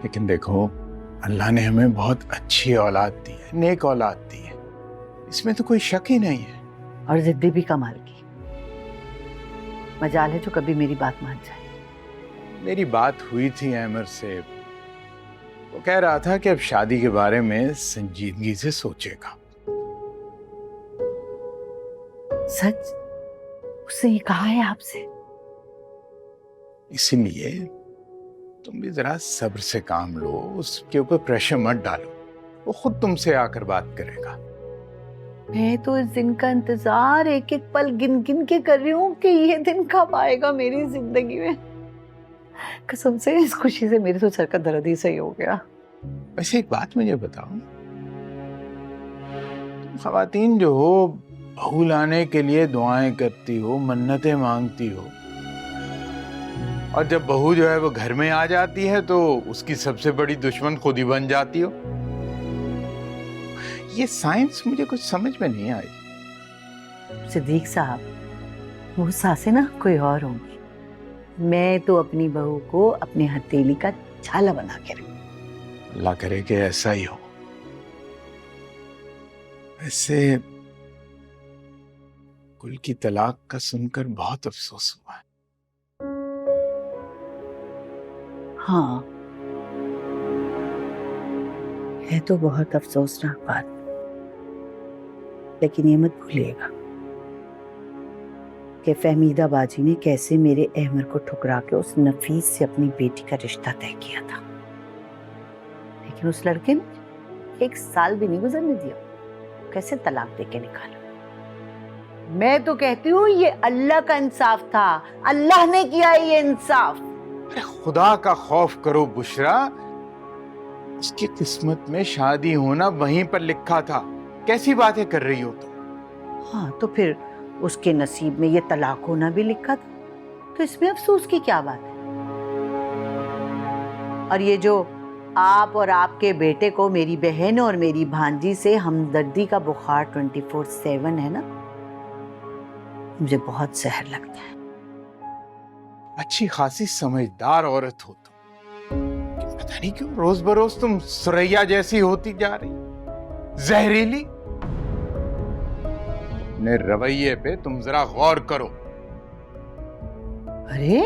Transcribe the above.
लेकिन देखो, अल्लाह ने हमें बहुत अच्छी औलाद दी है, नेक औलाद दी है, इसमें तो कोई शक ही नहीं है। और जिद्दी भी कमाल की। मजाल है जो कभी मेरी बात मान जाए। मेरी बात हुई थी अहमद से, वो कह रहा था कि अब शादी के बारे में संजीदगी से सोचेगा। सच? उसने ये कहा है आपसे? इसीलिए तुम भी जरा सब्र से काम लो, उसके ऊपर प्रेशर मत डालो, वो खुद तुमसे आकर बात करेगा। मैं तो इस दिन का इंतजार एक एक पल गिन गिन के कर रही हूँ कि ये दिन कब आएगा मेरी जिंदगी में। कसम से इस खुशी से मेरे तो सर का दर्द ही सही हो गया। वैसे एक बात मुझे बताओ, तुम खवातीन जो हो, बहू लाने के लिए दुआएं करती हो, मन्नतें मांगती हो, और जब बहू जो है वो घर में आ जाती है तो उसकी सबसे बड़ी दुश्मन खुद ही बन जाती हो। ये साइंस मुझे कुछ समझ में नहीं आई। सिद्दीक साहब, वो सासे ना कोई और होंगी। मैं तो अपनी बहू को अपने हथेली का छाला बना के रखूं। अल्लाह करे कि ऐसा ही हो। वैसे कुल की तलाक का सुनकर बहुत अफसोस हुआ है। हाँ, है तो बहुत अफसोसनाक बात, लेकिन ये मत भूलिएगा कि फहमीदा बाजी ने कैसे मेरे अहमर को ठुकरा के उस नफीस से अपनी बेटी का रिश्ता तय किया था। लेकिन उस लड़के ने 1 साल भी नहीं गुजरने दिया, कैसे तलाक देके निकाला। मैं तो कहती हूँ ये अल्लाह का इंसाफ था, अल्लाह ने किया ये इंसाफ। अरे खुदा का खौफ करो बुशरा, उसकी किस्मत में शादी होना वहीं पर लिखा था। कैसी बातें कर रही हो तुम? हाँ, तो फिर उसके नसीब में ये तलाक होना भी लिखा था, तो इसमें अफसोस की क्या बात है। और ये जो आप और आपके बेटे को मेरी बहन और मेरी भांजी से हमदर्दी का बुखार 24/7 है ना, मुझे बहुत जहर लगता है। अच्छी खासी समझदार औरत हो तुम, पता नहीं क्यों रोज बरोज तुम सुरैया जैसी होती जा रही, जहरीली। अपने रवैये पे तुम जरा गौर करो। अरे